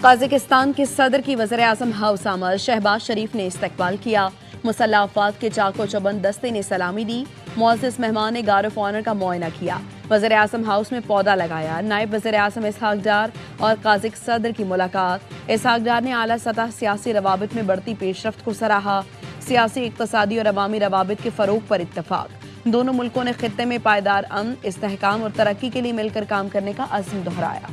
Tajikistan के सदर की वज़ीर-ए-आज़म हाउस आमद शहबाज शरीफ ने इस्तकबाल किया। मुसल्लह अफवाद के चाको चौबंद दस्ते ने सलामी दी। मुअज़्ज़ज़ मेहमान ने गार्ड ऑफ ऑनर का मुआयना किया। वज़ीर-ए-आज़म हाउस में पौधा लगाया। नायब वज़ीर-ए-आज़म इसहाक डार और काज़िक सदर की मुलाकात। इसहाक डार ने आला सतह सियासी रवाबित में बढ़ती पेशरफ्त को सराहा। सियासी, इक़्तिसादी और अवामी रवाबित के फ़रोग़ पर इत्तफ़ाक़। दोनों मुल्कों ने खित्ते में पायदार अमन, इस्तेहकाम और तरक्की के लिए मिलकर काम करने का अज़्म दोहराया।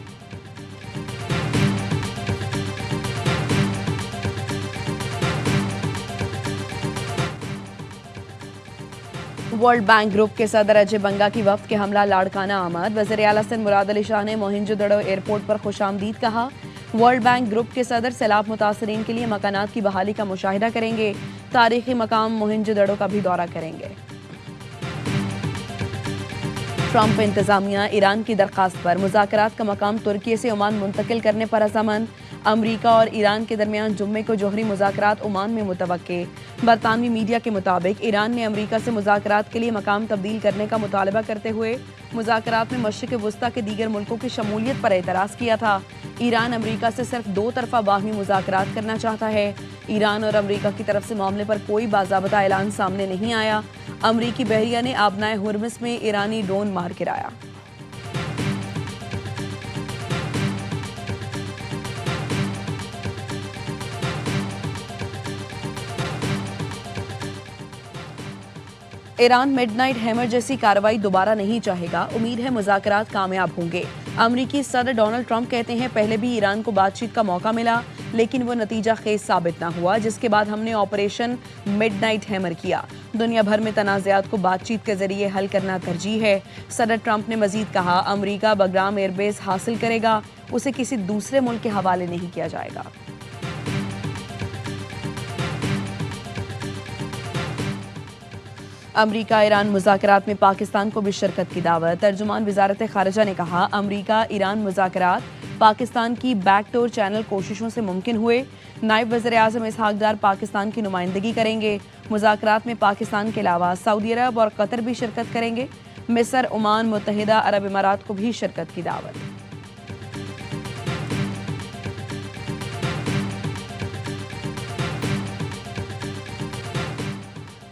वर्ल्ड बैंक ग्रुप के सदर अजय बंगा की वफ्द के हमला लाड़काना आमद। वज़ीर आला सिंध मुराद अली शाह ने मोहिंजोदड़ो एयरपोर्ट पर खुशामदीद कहा। वर्ल्ड बैंक ग्रुप के सदर सैलाब मुतासरीन के लिए मकानात की बहाली का मुशाहिदा करेंगे। तारीखी मकाम मोहिंजोदड़ो का भी दौरा करेंगे। ट्रंप इंतजामिया ईरान की दरखास्त पर मुज़ाकरात का मकाम तुर्की से ओमान मुंतकिल करने पर अज़मंद। अमरीका और ईरान के दरमियान जुम्मे को जोहरी मुज़ाकरात ओमान में मुतवक्के। बरतानवी मीडिया के मुताबिक ईरान ने अमरीका से मुज़ाकरात के लिए मकाम तब्दील करने का मुतालबा करते हुए मुज़ाकरात में मशरिक़ वुस्ता के दीगर मुल्कों की शमूलियत पर एतराज़ किया था। ईरान अमरीका से सिर्फ दो तरफा बाहमी मुज़ाकरात करना चाहता है। ईरान और अमरीका की तरफ से मामले पर कोई बाज़ाबता ऐलान सामने नहीं आया। अमरीकी बहरिया ने आबनाए हुर्मुज़ में ईरानी ड्रोन मार गिराया। ईरान मिडनाइट हैमर जैसी कार्रवाई दोबारा नहीं चाहेगा। उम्मीद है मुज़ाकरात कामयाब होंगे। अमरीकी सदर डोनाल्ड ट्रंप कहते हैं पहले भी ईरान को बातचीत का मौका मिला, लेकिन वो नतीजा खेज साबित न हुआ, जिसके बाद हमने ऑपरेशन मिडनाइट हैमर किया। दुनिया भर में तनाज़ात को बातचीत के जरिए हल करना तरजीह है। सदर ट्रंप ने मजीद कहा, अमरीका बगराम एयरबेस हासिल करेगा, उसे किसी दूसरे मुल्क के हवाले नहीं किया जाएगा। अमरीका ईरान मुज़ाकरात में पाकिस्तान को भी शिरकत की दावत। तर्जुमान वज़ारत ख़ारिजा ने कहा, अमरीका ईरान मुज़ाकरात पाकिस्तान की बैकडोर चैनल कोशिशों से मुमकिन हुए। नायब वज़ीर-ए-आज़म इसहाक डार पाकिस्तान की नुमाइंदगी करेंगे। मुज़ाकरात में पाकिस्तान के अलावा सऊदी अरब और कतर भी शिरकत करेंगे। मिस्र, ओमान, मुत्तहिदा अरब इमारात को भी शिरकत की दावत।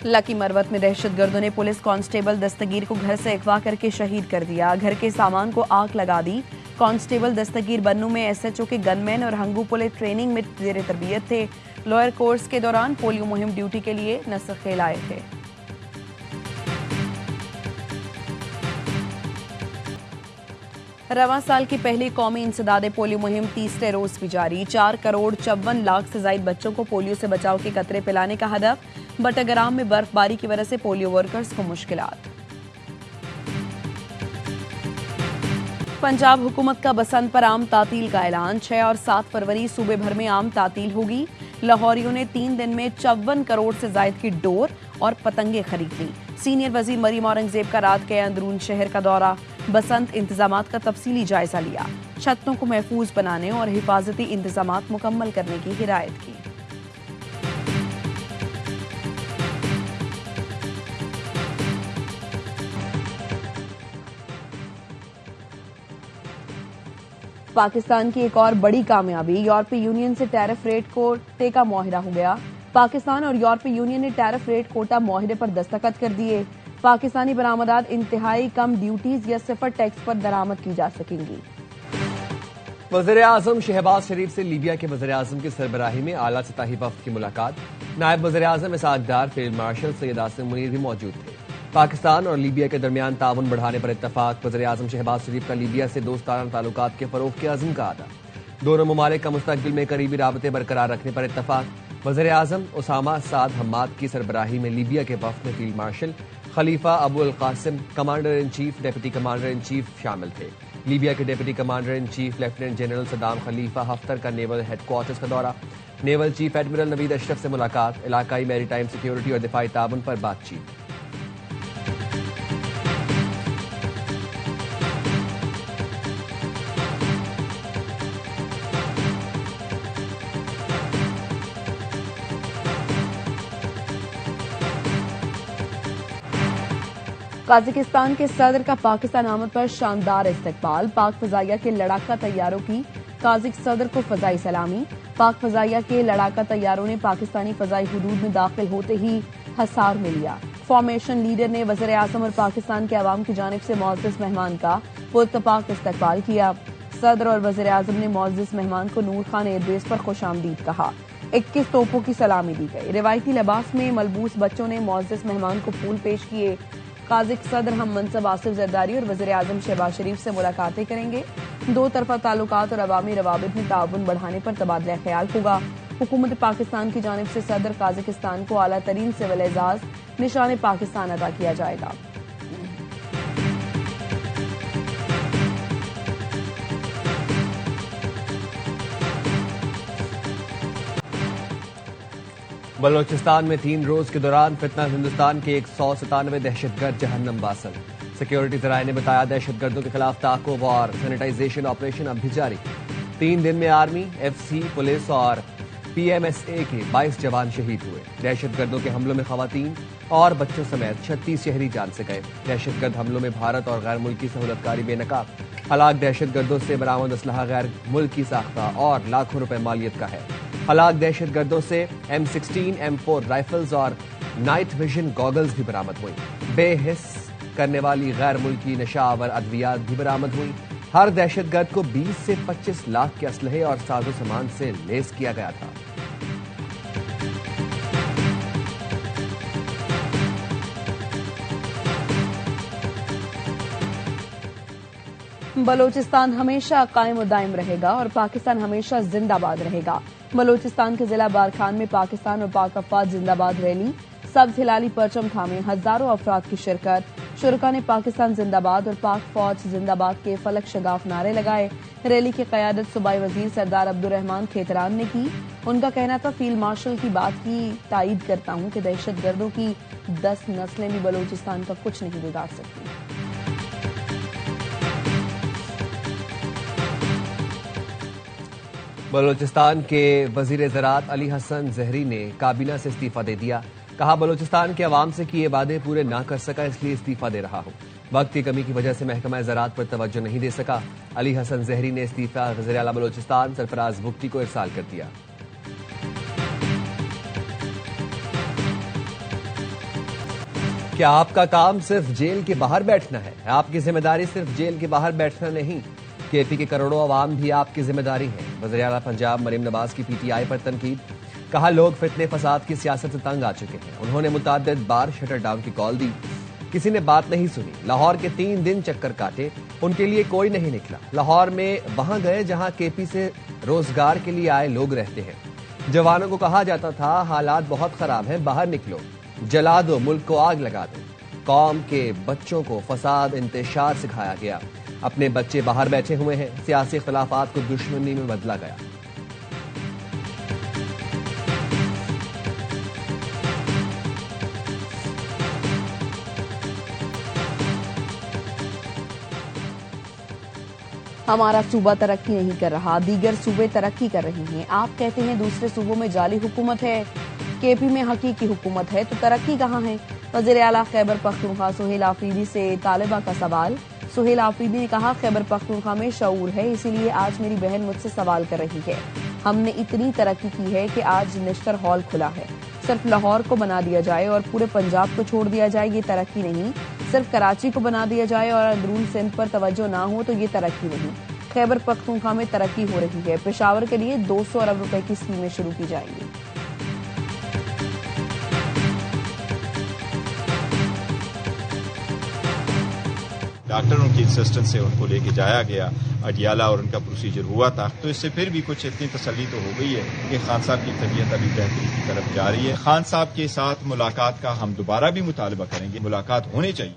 लकी मरवत में दहशतगर्दों ने पुलिस कांस्टेबल दस्तगीर को घर से अगवा करके शहीद कर दिया। घर के सामान को आग लगा दी। कांस्टेबल दस्तगीर बन्नू में एसएचओ के गनमैन और हंगू पुलिस ट्रेनिंग में जेर तरबियत थे। लॉयर कोर्स के दौरान पोलियो मुहिम ड्यूटी के लिए नस्र खेल आए थे। रवां साल की पहली कौमी इंसदादे पोलियो मुहिम तीसरे रोज भी जारी। 4,54,00,000 से ज्यादा बच्चों को पोलियो से बचाव के कतरे पिलाने का हदफ। बटग्राम में बर्फबारी की वजह से पोलियो वर्कर्स को मुश्किलात। पंजाब हुकूमत का बसंत पर आम तातील का ऐलान। 6 और 7 फरवरी सूबे भर में आम तातील होगी। लाहौरियों ने 3 दिन में 54 करोड़ से जायद की डोर और पतंगे खरीद ली। सीनियर वजीर मरीम औरंगजेब का रात के अंदरून शहर का दौरा। बसंत इंतजामात का तफसीली जायजा लिया। छतों को महफूज बनाने और हिफाजती इंतजामात मुकम्मल करने की हिदायत की। पाकिस्तान की एक और बड़ी कामयाबी, यूरोपीय यूनियन से टैरिफ रेट कोटे का मुआहिदा हो गया। पाकिस्तान और यूरोपीय यूनियन ने टैरिफ रेट कोटा मुआहिदे पर दस्तखत कर दिए। पाकिस्तानी बरामदात इंतहाई कम ड्यूटीज या सिफर टैक्स पर दरामद की जा सकेंगी। वज़ीर-ए-आज़म शहबाज शरीफ से लीबिया के वज़ीर-ए-आज़म की सरबराही में आला सतही वफ़द की मुलाकात। नायब वज़ीर-ए-आज़म इसहाक डार, फील्ड मार्शल सैयद आसिम मुनीर भी मौजूद थे। पाकिस्तान और लीबिया के दरमियान ताउन बढ़ाने पर इत्तफाक। वज़ीर-ए-आज़म शहबाज शरीफ का लीबिया से दोस्ताना ताल्लुकात के फ़रोग़ के अज़्म का अदा। दोनों ममालिक का मुस्तक़बिल में करीबी राबते बरकरार रखने पर इत्तफाक। वज़ीर-ए-आज़म उसामा साद हम्माद की सरबराही में लीबिया के वफ़द में field marshal Khalifa Abu al Qasim, commander in chief, deputy commander in chief शामिल थे। लीबिया के deputy commander in chief lieutenant general Saddam Khalifa Haftar का नेवल हेडक्वार्टर्स का दौरा। Naval chief admiral Naveed Ashraf से मुलाकात। इलाकाई मैरीटाइम सिक्योरिटी और दिफाई ताउन पर बातचीत। काजाकिस्तान के सदर का पाकिस्तान आमद पर शानदार इस्तकबाल। पाक फजाइया के लड़ाका तैयारों की काजिक सदर को फजाई सलामी। पाक फजाइया के लड़ाका तैयारों ने पाकिस्तानी फजाई हुदूद में दाखिल होते ही हसार में लिया। फॉर्मेशन लीडर ने वज़ीर आज़म और पाकिस्तान के अवाम की जानिब से मुअज़्ज़ज़ मेहमान का पुरतपाक इस्तकबाल किया। सदर और वज़ीर आज़म ने मुअज़्ज़ज़ मेहमान को नूर खान एयरबेस पर खुशामदीद कहा। 21 तोपों की सलामी दी गई। रिवायती लिबास में मलबूस बच्चों ने मुअज़्ज़ज़ मेहमान को फूल पेश किए। काजिक सदर हम मनसब आसिफ जरदारी और वज़ीर आज़म शहबाज शरीफ से मुलाकातें करेंगे। दो तरफा ताल्लुकात और अवामी रवाबित में ताउन बढ़ाने पर तबादला ख्याल होगा। हुकूमत पाकिस्तान की जानिब से सदर काजाकिस्तान को आला तरीन सिविल एजाज निशान पाकिस्तान अदा किया जाएगा। बलोचिस्तान में 3 रोज के दौरान फितना हिंदुस्तान के 197 दहशतगर्द जहन्नम बासल। सिक्योरिटी जराये ने बताया दहशतगर्दों के खिलाफ ताक़ुब और सैनिटाइजेशन ऑपरेशन अब भी जारी। 3 दिन में आर्मी, एफसी, पुलिस और पीएमएसए के 22 जवान शहीद हुए। दहशतगर्दों के हमलों में खवातीन और बच्चों समेत 36 शहरी जान से गए। दहशतगर्द हमलों में भारत और गैर मुल्की सहूलतकारी बेनकाब। हलाक दहशतगर्दों से बरामद असलहा गैर मुल्की साख्ता और लाखों रुपए मालियत का है। हलाक दहशतगर्दों से M16, M4 राइफल्स और नाइट विजन गॉगल्स भी बरामद हुई। बेहिस करने वाली गैर मुल्की नशावर अद्वियात भी बरामद हुई। हर दहशतगर्द को 20 से 25 लाख के असलहे और साजो सामान से लैस किया गया था। बलोचिस्तान हमेशा कायम और दायम रहेगा और पाकिस्तान हमेशा जिंदाबाद रहेगा। बलोचिस्तान के जिला बारखान में पाकिस्तान और पाक अफवाज जिंदाबाद रैली। सब्ज हिलाली परचम थामे हजारों अफराद की शिरकत। शुरका ने पाकिस्तान जिंदाबाद और पाक फौज जिंदाबाद के फलक शगाफ नारे लगाए। रैली की कयादत सूबाई वजीर सरदार अब्दुर्रहमान खेतरान ने की। उनका कहना था, फील्ड मार्शल की बात की तायीद करता हूं कि दहशतगर्दों की 10 नस्लें भी बलोचिस्तान का कुछ नहीं बिगाड़ सकती। बलोचिस्तान के वजीर ज़राअत अली हसन जहरी ने काबीना से इस्तीफा दे दिया। कहा, बलोचिस्तान के अवाम से किए वादे पूरे ना कर सका, इसलिए इस्तीफा दे रहा हूं। वक्त की कमी की वजह से महकमा ज़राअत पर तवज्जो नहीं दे सका। अली हसन जहरी ने इस्तीफा वज़ीर आला बलोचिस्तान सरफराज बुगटी को इरसाल कर दिया। क्या आपका काम सिर्फ जेल के बाहर बैठना है? आपकी जिम्मेदारी सिर्फ जेल के बाहर बैठना नहीं, केपी के करोड़ों अवाम भी आपकी जिम्मेदारी है। वज़ीर आला पंजाब मरीम नवाज की पीटीआई पर तनकीद। कहा, लोग फितने फसाद की सियासत से तंग आ चुके हैं। उन्होंने मुतअद्दिद बार शटर डाउन की कॉल दी, किसी ने बात नहीं सुनी। लाहौर के 3 दिन चक्कर काटे, उनके लिए कोई नहीं निकला। लाहौर में वहां गए जहां केपी से रोजगार के लिए आए लोग रहते हैं। जवानों को कहा जाता था, हालात बहुत खराब हैं, बाहर निकलो, जला दो, मुल्क को आग लगा दो। कौम के बच्चों को फसाद इंतशार सिखाया गया। अपने बच्चे बाहर बैठे हुए हैं। सियासी इख्तिलाफात को दुश्मनी में बदला गया। हमारा सूबा तरक्की नहीं कर रहा, दीगर सूबे तरक्की कर रही हैं। आप कहते हैं दूसरे सूबों में जाली हुकूमत है, केपी में हकीकी हुकूमत है, तो तरक्की कहाँ है? वज़ीर आला खैबर पख्तूनख्वा सुहेल आफरीदी से तालिबा का सवाल। सुहेल आफरीदी ने कहा, खैबर पख्तूनख्वा में शऊर है, इसीलिए आज मेरी बहन मुझसे सवाल कर रही है। हमने इतनी तरक्की की है कि आज निश्तर हॉल खुला है। सिर्फ लाहौर को बना दिया जाए और पूरे पंजाब को छोड़ दिया जाए, ये तरक्की नहीं। सिर्फ कराची को बना दिया जाए और अंदरून सिंध पर तवज्जो ना हो, तो ये तरक्की नहीं। खैबर पख्तूनख्वा में तरक्की हो रही है। पेशावर के लिए 200 अरब रुपए की स्कीमें शुरू की जाएंगी। डॉक्टर उनकी इंसिस्टेंस से उनको लेके जाया गया अडियाला और उनका प्रोसीजर हुआ था, तो इससे फिर भी कुछ इतनी तसल्ली तो हो गई है कि खान साहब की तबीयत अभी बेहतरी की तरफ जा रही है। खान साहब के साथ मुलाकात का हम दोबारा भी मुतालबा करेंगे, मुलाकात होनी चाहिए।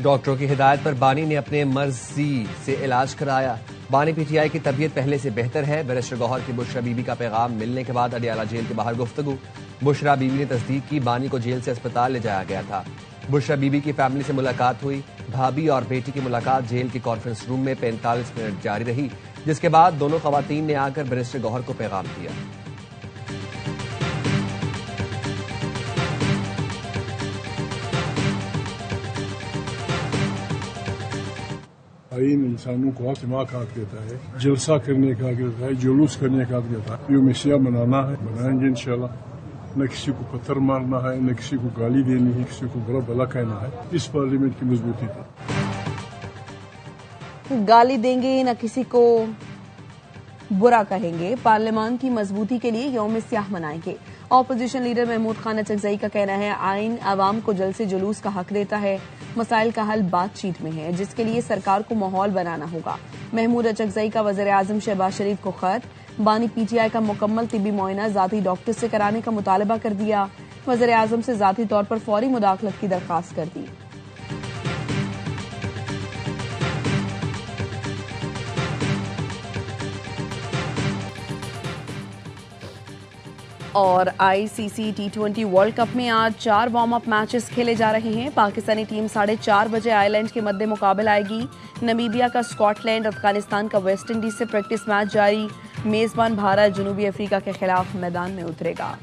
डॉक्टरों की हिदायत पर बानी ने अपने मर्जी से इलाज कराया। बानी पीटीआई की तबीयत पहले से बेहतर है। बैरिस्टर गौहर की बुशरा बीबी का पैगाम मिलने के बाद अडियाला जेल के बाहर गुफ्तगू। बुशरा बीबी ने तस्दीक की, बानी को जेल से अस्पताल ले जाया गया था। बुशरा बीबी की फैमिली से मुलाकात हुई। भाभी और बेटी की मुलाकात जेल के कॉन्फ्रेंस रूम में 45 मिनट जारी रही, जिसके बाद दोनों खवातीन ने आकर बैरिस्टर गौहर को पैगाम दिया। आइन इंसानों को दिमाग का हक देता है, जलसा करने का हक देता है, जुलूस करने का हक देता है। यौम सियाह मनाना है, मनाएंगे इंशाल्लाह। न किसी को पत्थर मारना है, न किसी को गाली देनी है, किसी को बुरा भला कहना है। इस पार्लियामेंट की मजबूती थी। गाली देंगे न किसी को बुरा कहेंगे, पार्लियामान की मजबूती के लिए यौम सियाह मनाएंगे। ऑपोजिशन लीडर महमूद खान अचकजई का कहना है आइन आवाम को जलसे जुलूस का हक देता है, मसाइल का हल बातचीत में है, जिसके लिए सरकार को माहौल बनाना होगा। महमूद अचकजई का वज़ीर आज़म शहबाज शरीफ को खत, बानी पीटीआई का मुकम्मल तिबी मुआयना जाती डॉक्टर से कराने का मुतालबा कर दिया, वज़ीर आज़म से जाती तौर पर फौरी मुदाखलत की दरख्वास्त कर दी। और आईसीसी T20 वर्ल्ड कप में आज 4 वार्म अप मैचेस खेले जा रहे हैं। पाकिस्तानी टीम 4:30 बजे आयरलैंड के मद्दे मुकाबले आएगी। नमीबिया का स्कॉटलैंड, अफगानिस्तान का वेस्ट इंडीज से प्रैक्टिस मैच जारी। मेजबान भारत जनूबी अफ्रीका के खिलाफ मैदान में उतरेगा।